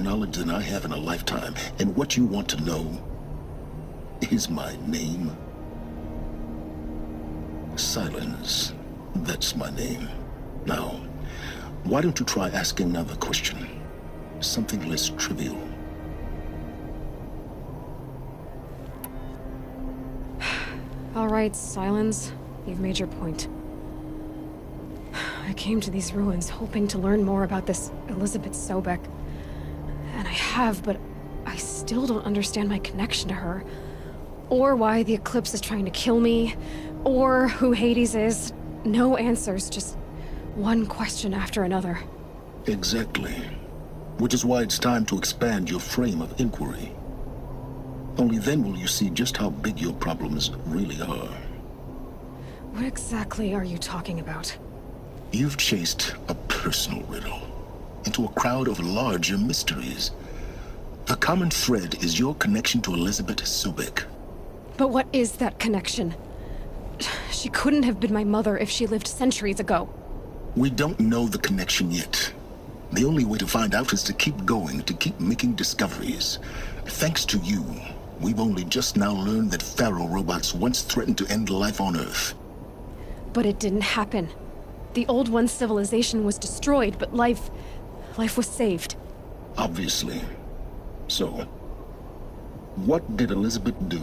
knowledge than I have in a lifetime, and what you want to know is my name. Silence. That's my name. Now, why don't you try asking another question? Something less trivial. All right, Silence. You've made your point. I came to these ruins hoping to learn more about this Elizabeth Sobek. And I have, but I still don't understand my connection to her. Or why the Eclipse is trying to kill me. Or who Hades is. No answers, just one question after another. Exactly. Which is why it's time to expand your frame of inquiry. Only then will you see just how big your problems really are. What exactly are you talking about? You've chased a personal riddle into a crowd of larger mysteries. The common thread is your connection to Elizabeth Sobek. But what is that connection? She couldn't have been my mother if she lived centuries ago. We don't know the connection yet. The only way to find out is to keep going, to keep making discoveries. Thanks to you, we've only just now learned that Pharaoh robots once threatened to end life on Earth. But it didn't happen. The Old One's civilization was destroyed, but life was saved. Obviously. So, what did Elizabeth do?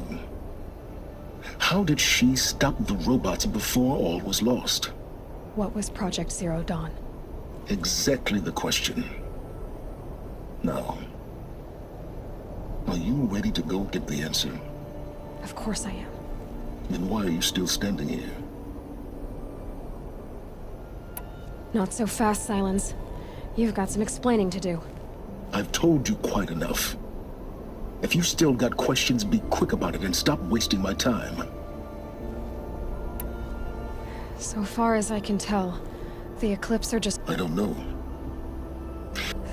How did she stop the robots before all was lost? What was Project Zero Dawn? Exactly the question. Now, are you ready to go get the answer? Of course I am. Then why are you still standing here? Not so fast, Silence. You've got some explaining to do. I've told you quite enough. If you still got questions, be quick about it and stop wasting my time. So far as I can tell, the Eclipse are just... I don't know.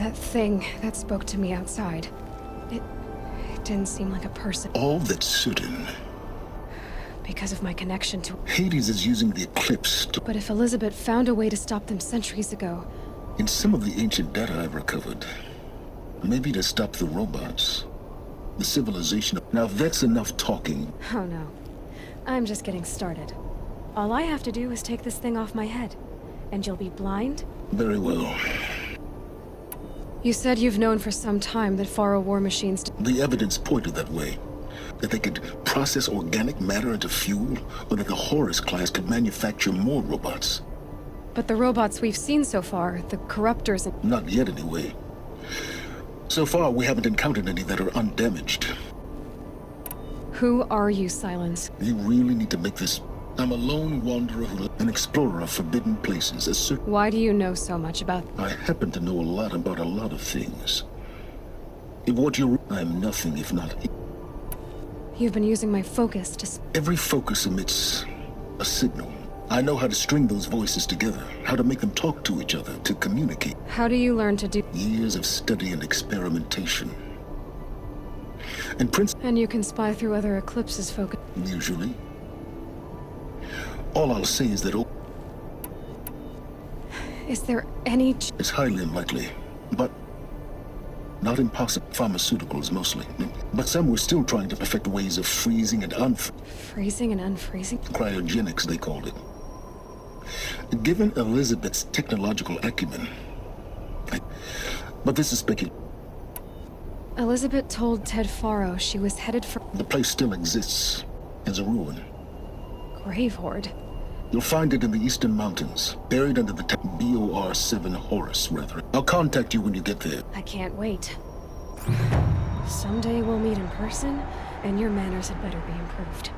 That thing that spoke to me outside. It didn't seem like a person. All that's certain, Because of my connection to... Hades is using the Eclipse to... But if Elizabeth found a way to stop them centuries ago... In some of the ancient data I've recovered, maybe to stop the robots. The civilization... Now that's enough talking. Oh no. I'm just getting started. All I have to do is take this thing off my head. And you'll be blind? Very well. You said you've known for some time that Faro war machines... The evidence pointed that way. That they could process organic matter into fuel, or that the Horus class could manufacture more robots. But the robots we've seen so far, the Corruptors and... Not yet, anyway. So far, we haven't encountered any that are undamaged. Who are you, Silence? You really need to make this... I'm a lone wanderer an explorer of forbidden places, Why do you know so much about... I happen to know a lot about a lot of things. If what you're... I'm nothing if not... You've been using my focus to... Every focus emits a signal. I know how to string those voices together, how to make them talk to each other, to communicate. How do you learn to do... Years of study and experimentation. And you can spy through other Eclipse's focus... Usually. All I'll say is that... Is there any... It's highly unlikely, but... Not impossible. Pharmaceuticals, mostly. But some were still trying to perfect ways of freezing and Freezing and unfreezing? Cryogenics, they called it. Given Elizabeth's technological acumen... But this is speculation. Elizabeth told Ted Faro she was headed for... The place still exists, as a ruin. Gravehorde? You'll find it in the Eastern Mountains, buried under the BOR-7 Horus, rather. I'll contact you when you get there. I can't wait. Someday we'll meet in person, and your manners had better be improved.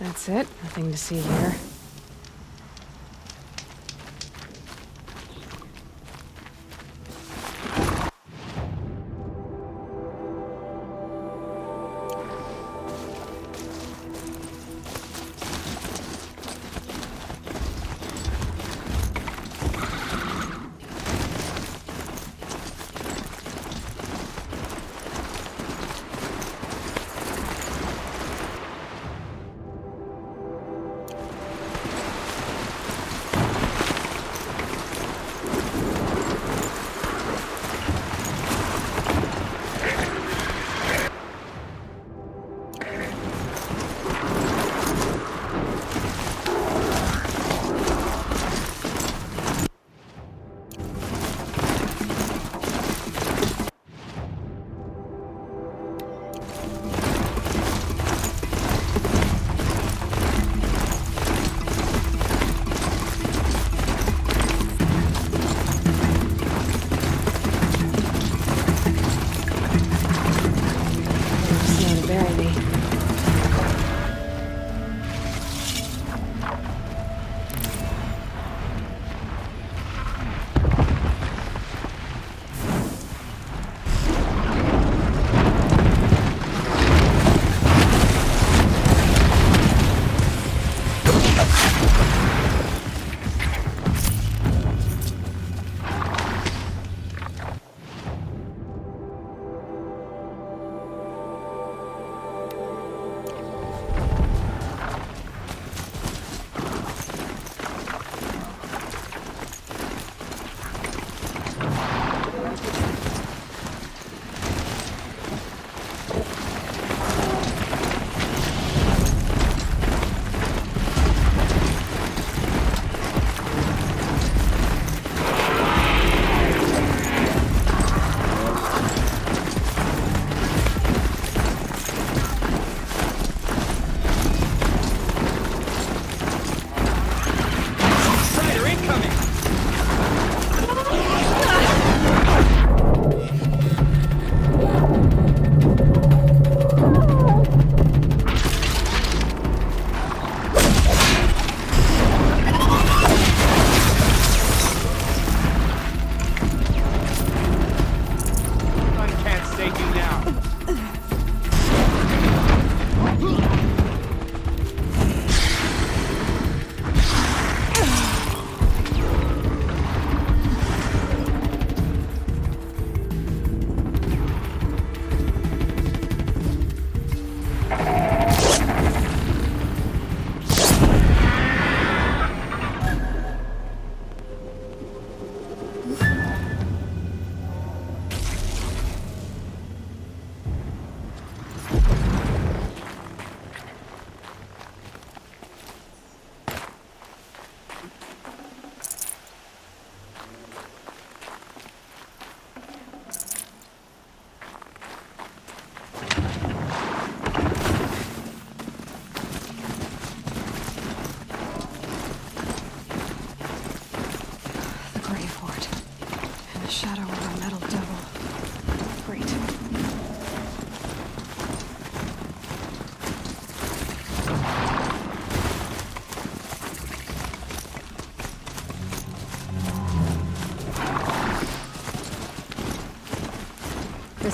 That's it. Nothing to see here.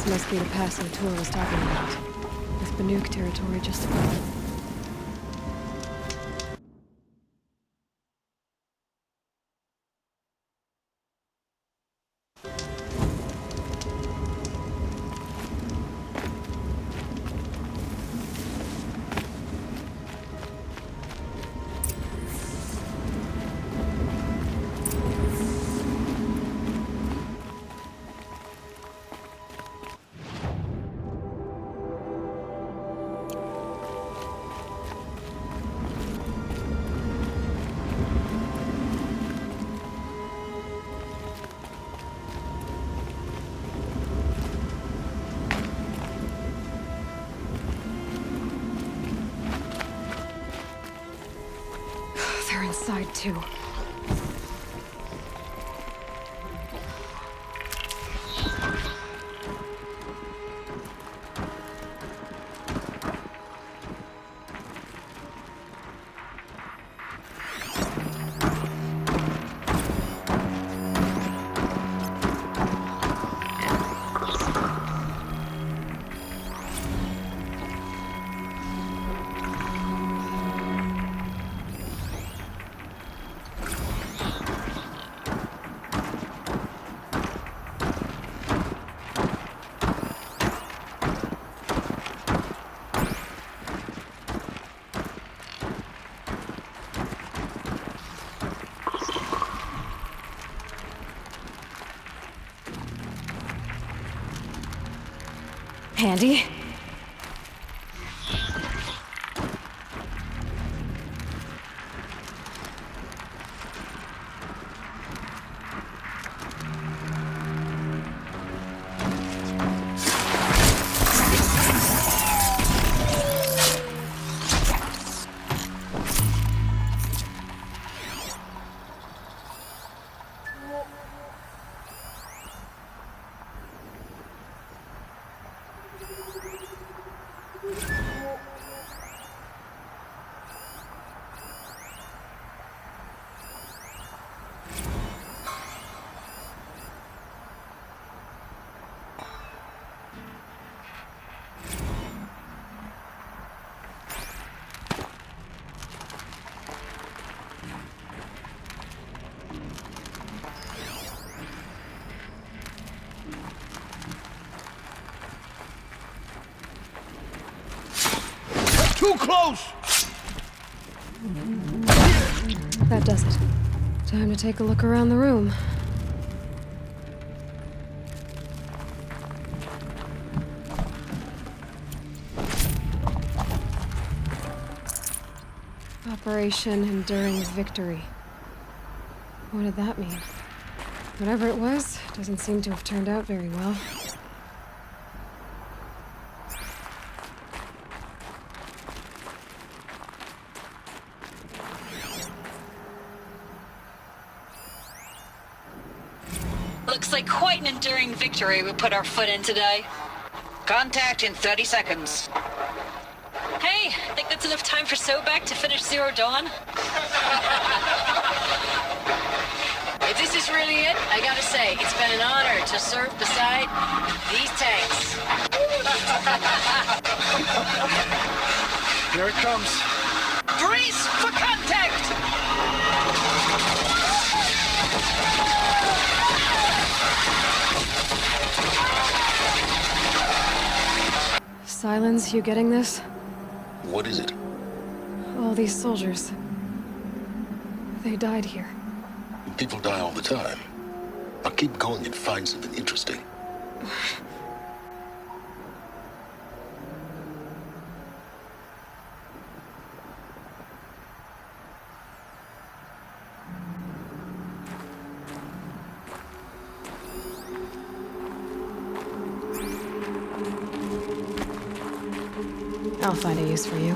must be the pass Latour was talking about, with Banuk territory just above. They're inside, too. Handy. Too close! That does it. Time to take a look around the room. Operation Enduring Victory. What did that mean? Whatever it was, doesn't seem to have turned out very well. Looks like quite an enduring victory we put our foot in today. Contact in 30 seconds. Hey, think that's enough time for Sobek to finish Zero Dawn? If this is really it, I gotta say, it's been an honor to serve beside these tanks. Here it comes. Brace for contact! Silence, you getting this? What is it? All these soldiers. They died here. People die all the time. Now keep going and find something interesting. I'll find a use for you.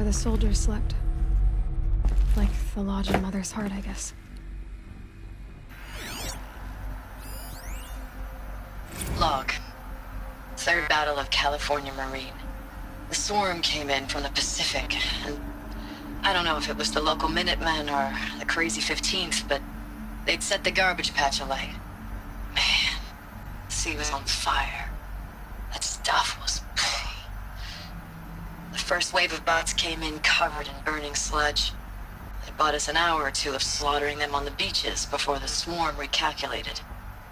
the soldiers slept. Like the lodge in Mother's Heart, I guess. Log. Third Battle of California Marine. The swarm came in from the Pacific, and I don't know if it was the local Minutemen or the crazy 15th, but they'd set the garbage patch alight. Man, the sea was on fire. That stuff was... The first wave of bots came in covered in burning sludge. It bought us an hour or two of slaughtering them on the beaches before the swarm recalculated.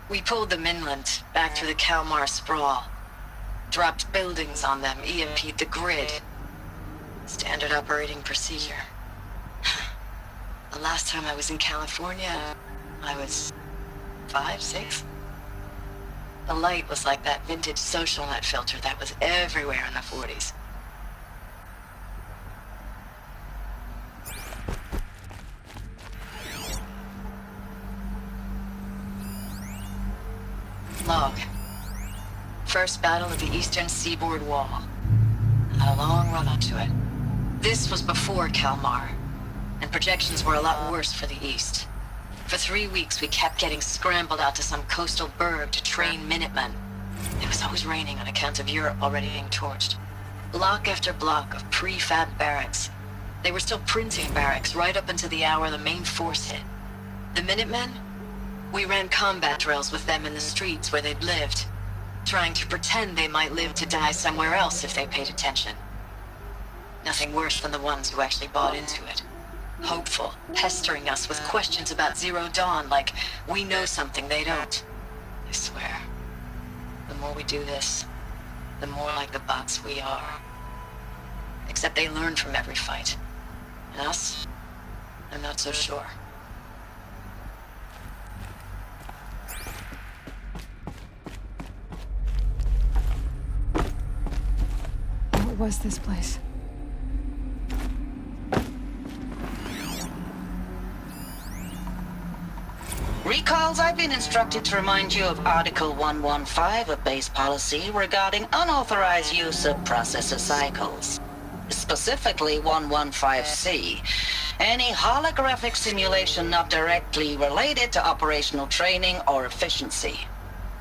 We pulled them inland, back through the Kalmar sprawl. Dropped buildings on them, EMP'd the grid. Standard operating procedure. The last time I was in California, I was 5, 6? The light was like that vintage social net filter that was everywhere in the 40s. Log. First battle of the eastern seaboard wall. Had a long run up to it. This was before Kalmar, and projections were a lot worse for the east. For 3 weeks, we kept getting scrambled out to some coastal burg to train Minutemen. It was always raining on account of Europe already being torched. Block after block of prefab barracks. They were still printing barracks right up until the hour the main force hit. The Minutemen? We ran combat drills with them in the streets where they'd lived, trying to pretend they might live to die somewhere else if they paid attention. Nothing worse than the ones who actually bought into it. Hopeful, pestering us with questions about Zero Dawn like we know something they don't. I swear, the more we do this, the more like the bots we are. Except they learn from every fight. And us? I'm not so sure. What was this place? Recalls, I've been instructed to remind you of Article 115 of base policy regarding unauthorized use of processor cycles. Specifically 115C. Any holographic simulation not directly related to operational training or efficiency.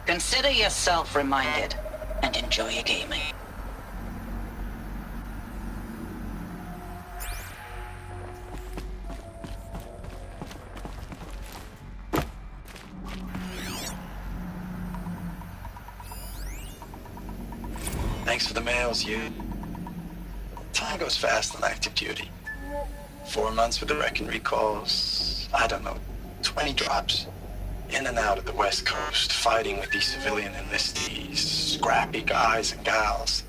Consider yourself reminded, and enjoy your gaming. Thanks for the mails, you. Time goes fast on active duty. 4 months with the wrecking recalls, I don't know, 20 drops. In and out of the West Coast, fighting with these civilian enlistees, scrappy guys and gals.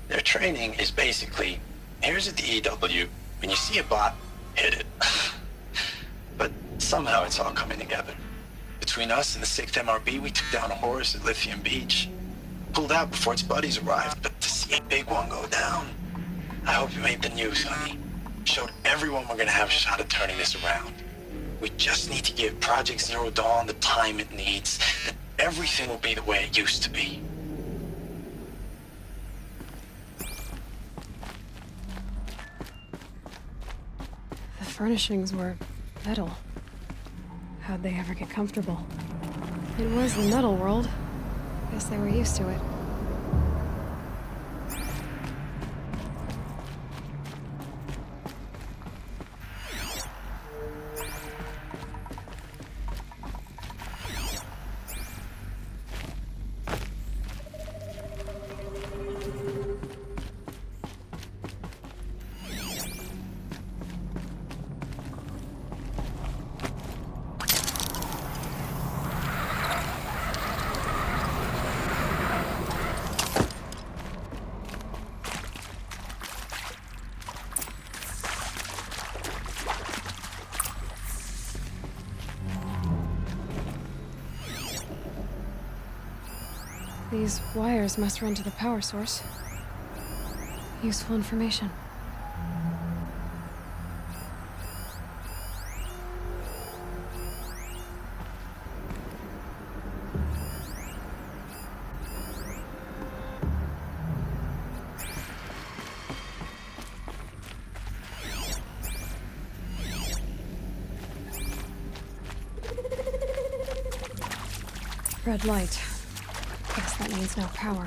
Their training is basically, here's a DEW, when you see a bot, hit it. But somehow it's all coming together. Between us and the 6th MRB, we took down a horse at Lithium Beach. Pulled out before its buddies arrived, but to see a big one go down. I hope you made the news, honey. Showed everyone we're gonna have a shot at turning this around. We just need to give Project Zero Dawn the time it needs, then everything will be the way it used to be. The furnishings were metal. How'd they ever get comfortable? It was the metal world. Guess they were used to it. These wires must run to the power source. Useful information. Red light. Guess that means no power.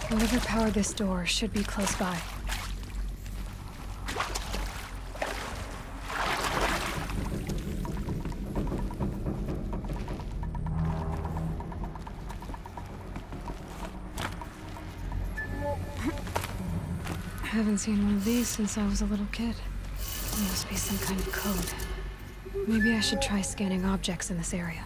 Whatever powered this door should be close by. I haven't seen one of these since I was a little kid. There must be some kind of code. Maybe I should try scanning objects in this area.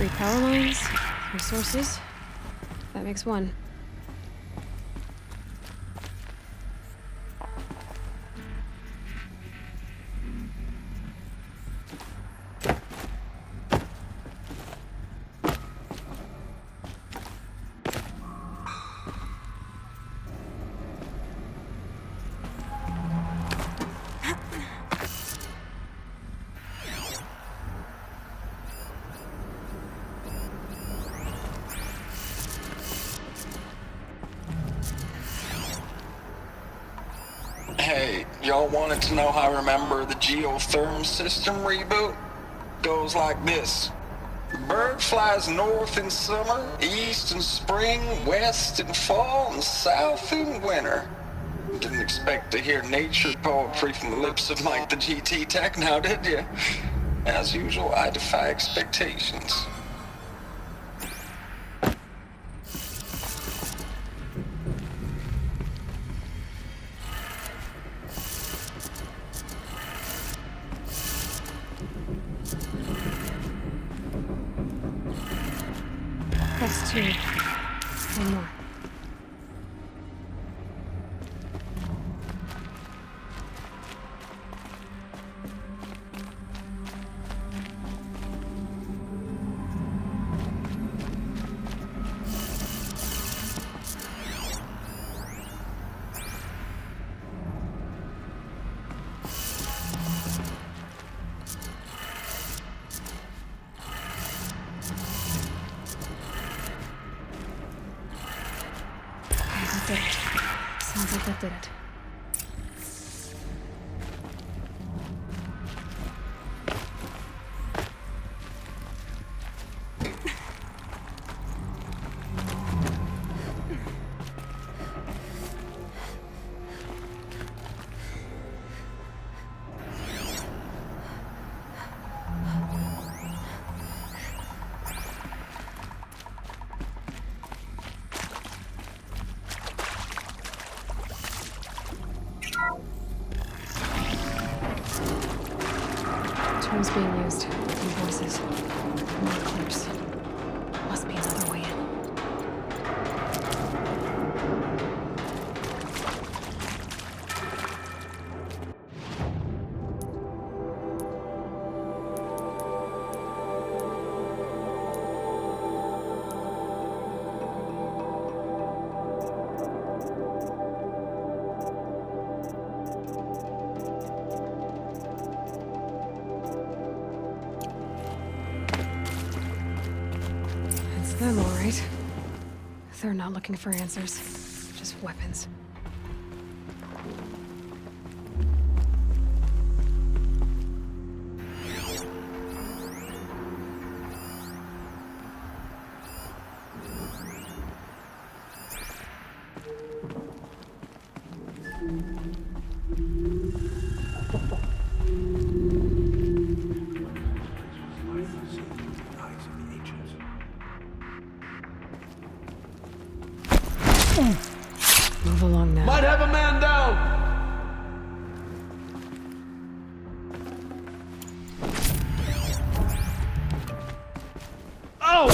Three power lines, 3 sources. That makes 1. Hey, y'all wanted to know how I remember the geotherm system reboot? Goes like this. Bird flies north in summer, east in spring, west in fall, and south in winter. Didn't expect to hear nature poetry from the lips of Mike the GT Tech now, did you? As usual, I defy expectations. That's 2. 1 more. Did it. Sounds like that did it. Terms being used. New voices. More clips. Must be another way in. Them, all right. They're not looking for answers, just weapons. Move along now. Might have a man down! Oh!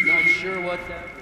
Not sure what that was.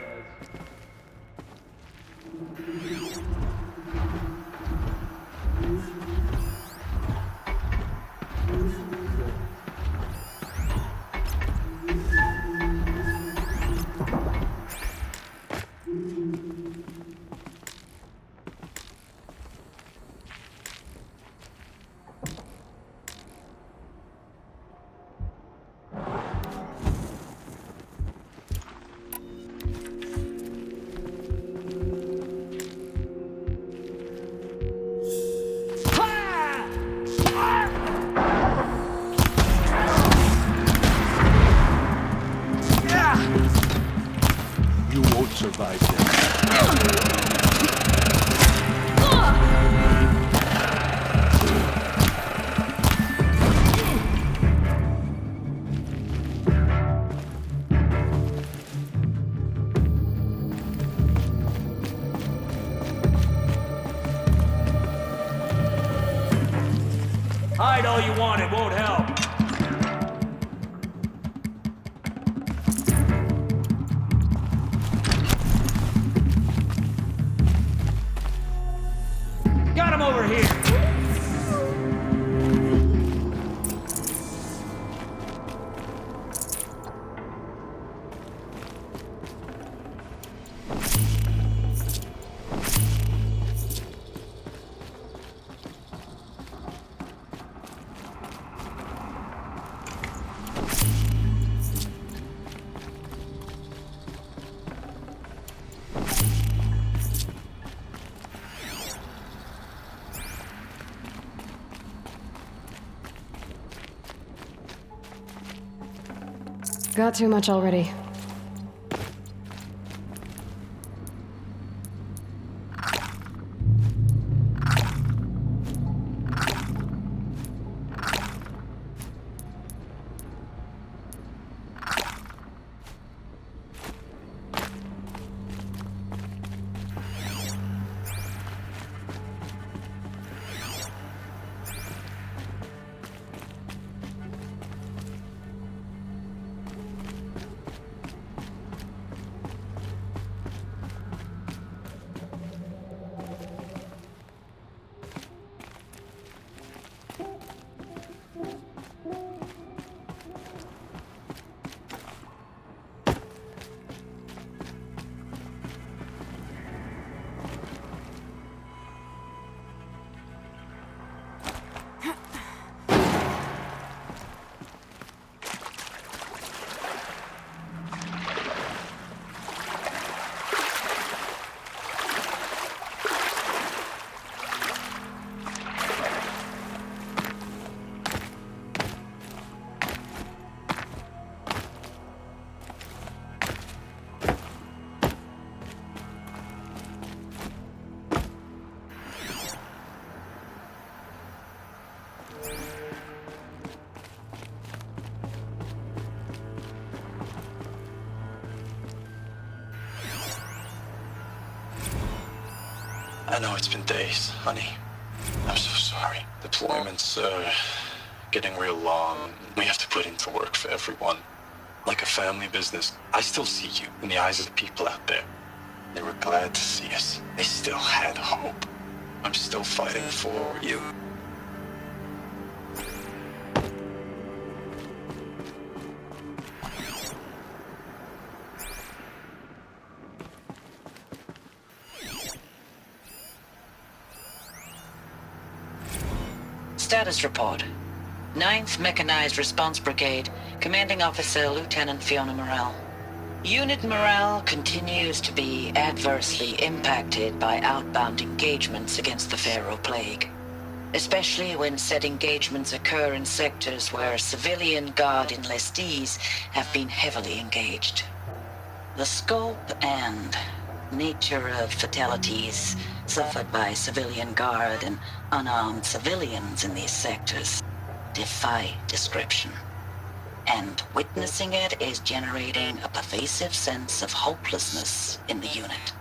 You won't survive this. Hide all you want, it won't help. Got him over here. Got too much already. I know it's been days, honey. I'm so sorry. Deployments are getting real long. We have to put in for work for everyone. like a family business. I still see you in the eyes of the people out there. They were glad to see us. They still had hope. I'm still fighting for you. Status report. 9th Mechanized Response Brigade, Commanding Officer Lieutenant Fiona Morell. Unit morale continues to be adversely impacted by outbound engagements against the Pharaoh Plague, especially when said engagements occur in sectors where civilian Guard enlistees have been heavily engaged. The scope and nature of fatalities suffered by civilian Guard and unarmed civilians in these sectors defy description. And witnessing it is generating a pervasive sense of hopelessness in the unit.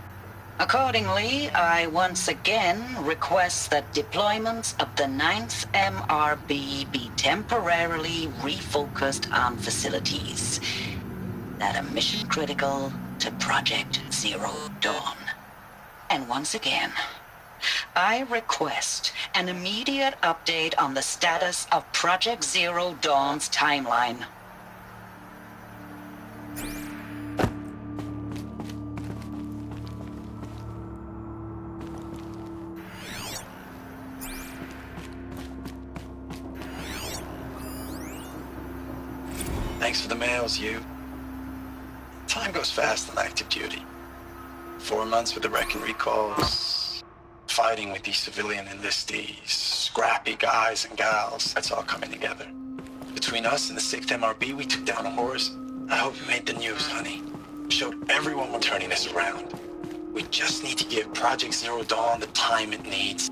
Accordingly, I once again request that deployments of the 9th MRB be temporarily refocused on facilities that are mission critical to Project Zero Dawn. And once again, I request an immediate update on the status of Project Zero Dawn's timeline. Thanks for the mails, you. Time goes fast on active duty. 4 months with the wreck and recalls, fighting with these civilian enlistees, scrappy guys and gals. That's all coming together. Between us and the 6th MRB, we took down a horse. I hope you made the news, honey. Showed everyone we're turning this around. We just need to give Project Zero Dawn the time it needs.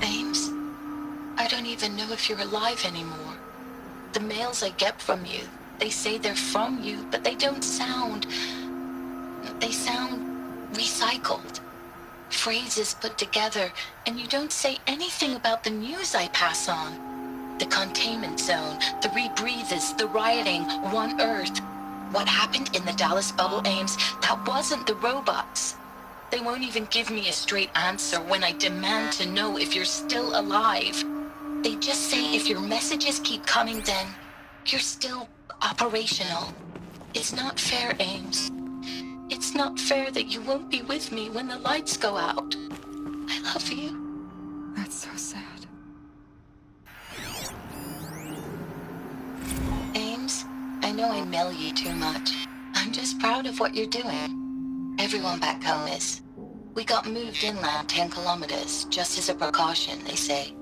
Ames, I don't even know if you're alive anymore. The mails I get from you, they say they're from you, but they don't sound... They sound recycled. Phrases put together, and you don't say anything about the news I pass on. The containment zone, the rebreathers, the rioting, One Earth. What happened in the Dallas bubble, Ames, that wasn't the robots. They won't even give me a straight answer when I demand to know if you're still alive. They just say if your messages keep coming, then you're still operational. It's not fair, Ames. It's not fair that you won't be with me when the lights go out. I love you. That's so sad. Ames, I know I mail you too much. I'm just proud of what you're doing. Everyone back home is. We got moved inland 10 kilometers, just as a precaution, they say.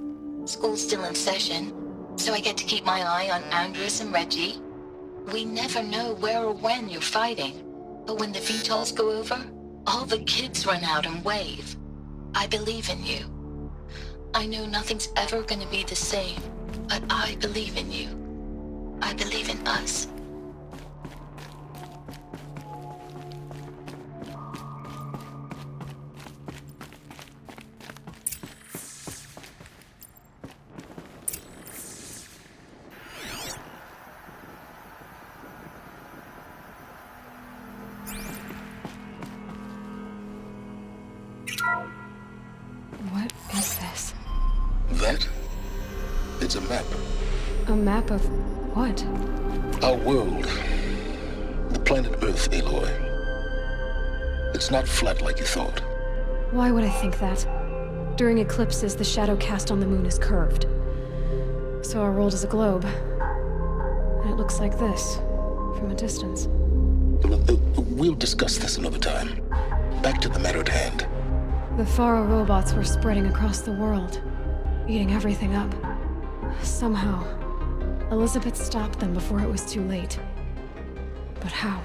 School's still in session, so I get to keep my eye on Andres and Reggie. We never know where or when you're fighting, but when the VTOLs go over, all the kids run out and wave. I believe in you. I know nothing's ever gonna be the same, but I believe in you. I believe in us. What is this? That? It's a map. A map of what? Our world. The planet Earth, Aloy. It's not flat like you thought. Why would I think that? During eclipses, the shadow cast on the moon is curved. So our world is a globe. And it looks like this, from a distance. We'll discuss this another time. Back to the matter at hand. The Faro robots were spreading across the world, eating everything up. Somehow, Elizabeth stopped them before it was too late. But how?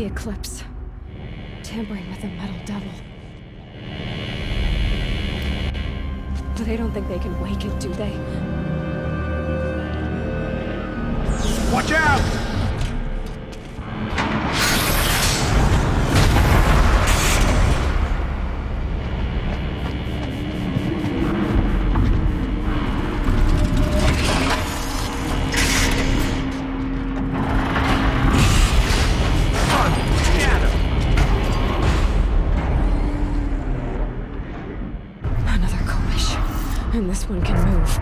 The Eclipse. Tampering with the Metal Devil. They don't think they can wake it, do they? Watch out! Another Koish. And this one can move.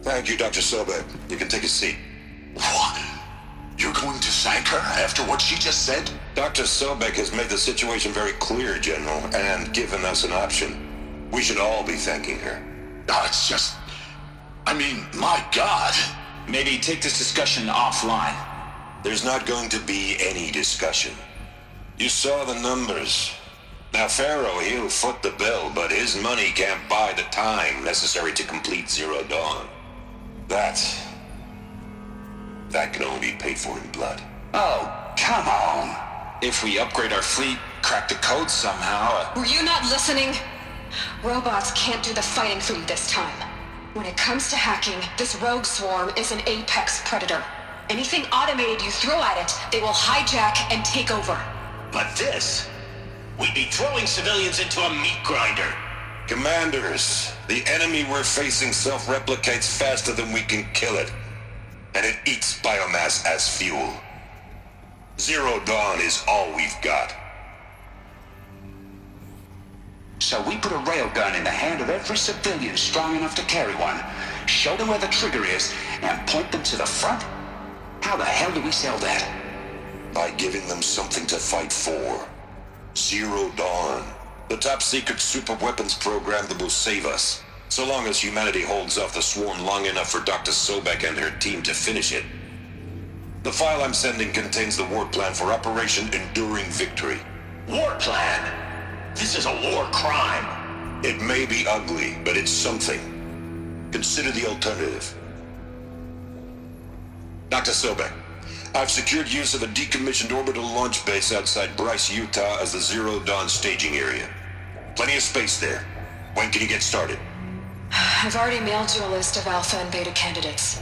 Thank you, Dr. Sobek. You can take a seat. What? You're going to thank her after what she just said? Dr. Sobek has made the situation very clear, General, and given us an option. We should all be thanking her. It's just... I mean, my God. Maybe take this discussion offline. There's not going to be any discussion. You saw the numbers. Now, Pharaoh, he'll foot the bill, but his money can't buy the time necessary to complete Zero Dawn. That can only be paid for in blood. Oh, come on. If we upgrade our fleet, crack the code somehow... Were you not listening? Robots can't do the fighting for you this time. When it comes to hacking, this rogue swarm is an apex predator. Anything automated you throw at it, they will hijack and take over. But this... we'd be throwing civilians into a meat grinder. Commanders, the enemy we're facing self-replicates faster than we can kill it. And it eats biomass as fuel. Zero Dawn is all we've got. So we put a railgun in the hand of every civilian strong enough to carry one, show them where the trigger is, and point them to the front? How the hell do we sell that? By giving them something to fight for. Zero Dawn. The top-secret super-weapons program that will save us. So long as humanity holds off the swarm long enough for Dr. Sobek and her team to finish it. The file I'm sending contains the war plan for Operation Enduring Victory. War plan? This is a war crime. It may be ugly, but it's something. Consider the alternative. Dr. Sobek, I've secured use of a decommissioned orbital launch base outside Bryce, Utah as the Zero Dawn staging area. Plenty of space there. When can you get started? I've already mailed you a list of Alpha and Beta candidates.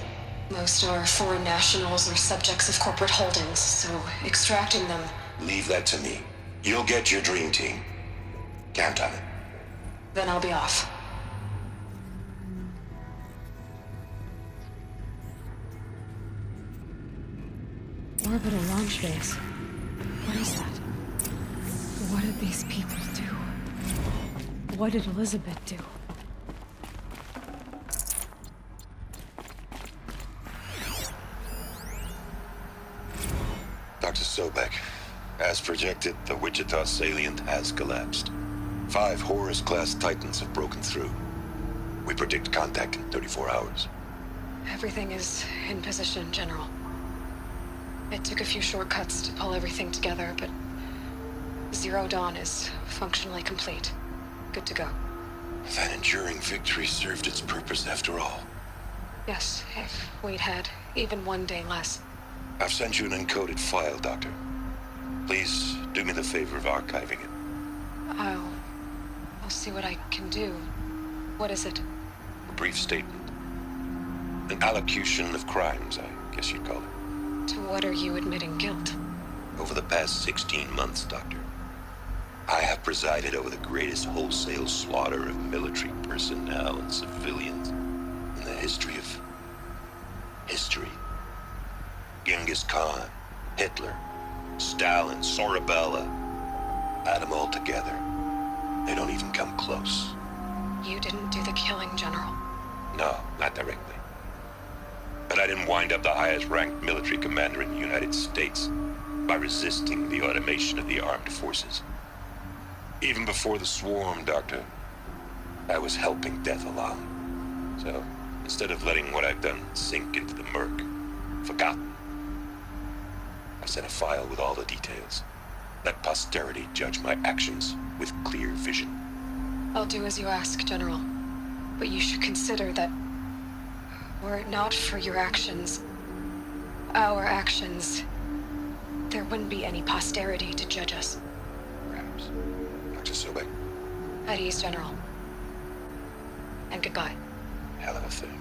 Most are foreign nationals or subjects of corporate holdings, so extracting them... Leave that to me. You'll get your dream team. Count on it. Then I'll be off. Orbital launch base. What is that? What did these people do? What did Elizabeth do? Dr. Sobek, as projected, the Wichita salient has collapsed. 5 Horus-class Titans have broken through. We predict contact in 34 hours. Everything is in position, General. It took a few shortcuts to pull everything together, but Zero Dawn is functionally complete. Good to go. That enduring victory served its purpose after all. Yes, if we'd had even one day less. I've sent you an encoded file, Doctor. Please do me the favor of archiving it. I'll see what I can do. What is it? A brief statement. An allocution of crimes, I guess you'd call it. To what are you admitting guilt? Over the past 16 months, Doctor, I have presided over the greatest wholesale slaughter of military personnel and civilians in the history of... history. Genghis Khan, Hitler, Stalin, Sorabella. Add them all together. They don't even come close. You didn't do the killing, General. No, not directly. But I didn't wind up the highest-ranked military commander in the United States by resisting the automation of the armed forces. Even before the swarm, Doctor, I was helping death along. So, instead of letting what I've done sink into the murk, forgotten, I sent a file with all the details. Let posterity judge my actions with clear vision. I'll do as you ask, General. But you should consider that were it not for your actions, our actions, there wouldn't be any posterity to judge us. Perhaps. Dr. Sobek. At ease, General. And goodbye. Hell of a thing.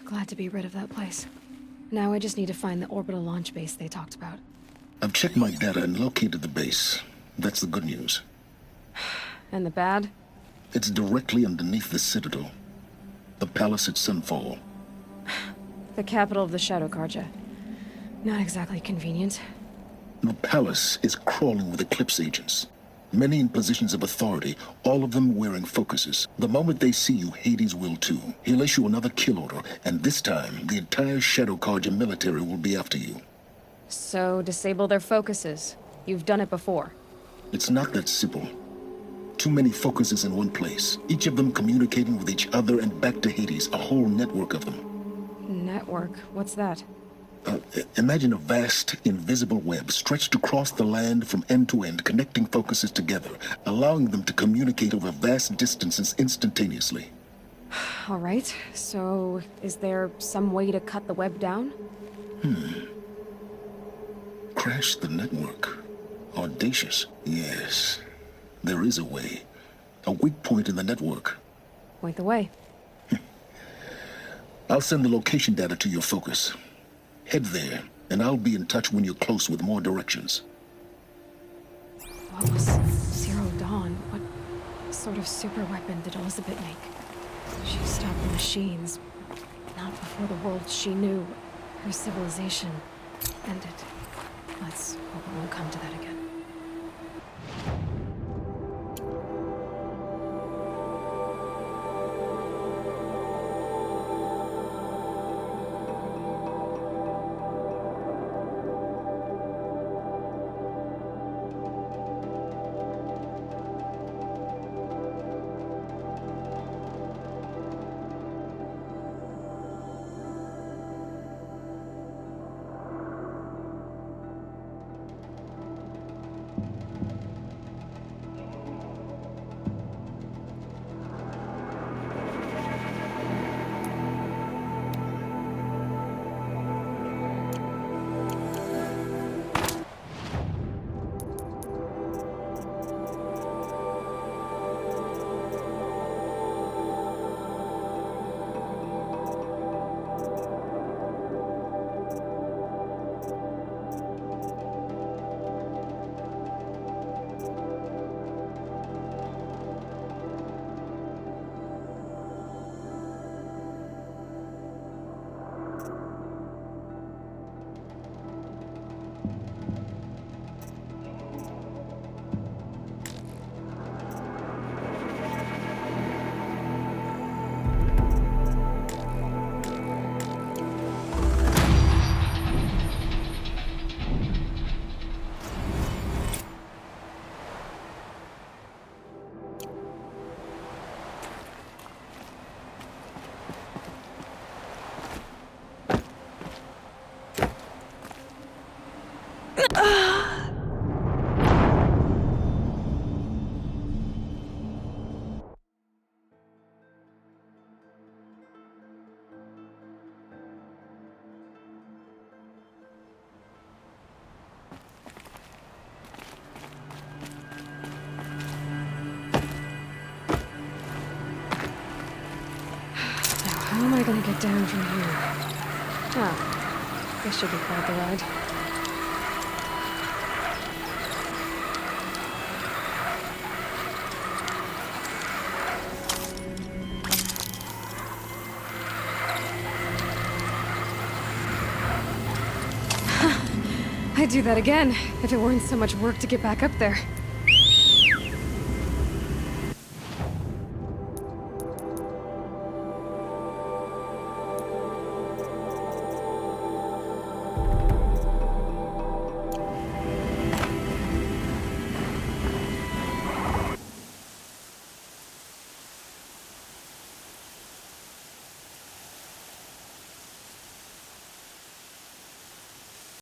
Glad to be rid of that place. Now I just need to find the orbital launch base they talked about. I've checked my data and located the base. That's the good news. And the bad? It's directly underneath the Citadel. The palace at Sunfall. The capital of the Shadow Carja. Not exactly convenient. The palace is crawling with Eclipse agents. Many in positions of authority, all of them wearing focuses. The moment they see you, Hades will too. He'll issue another kill order, and this time, the entire Shadow Carja military will be after you. So, disable their focuses. You've done it before. It's not that simple. Too many focuses in one place, each of them communicating with each other and back to Hades, a whole network of them. Network? What's that? Imagine a vast, invisible web stretched across the land from end to end, connecting focuses together, allowing them to communicate over vast distances instantaneously. All right, so is there some way to cut the web down? Crash the network. Audacious. Yes, there is a way. A weak point in the network. Point the way. I'll send the location data to your focus. Head there, and I'll be in touch when you're close with more directions. What was Zero Dawn? What sort of super weapon did Elizabeth make? She stopped the machines. Not before the world she knew, her civilization, ended. Let's hope it won't come to that again. How am I gonna get down from here? Oh, this should be quite the ride. I'd do that again, if it weren't so much work to get back up there.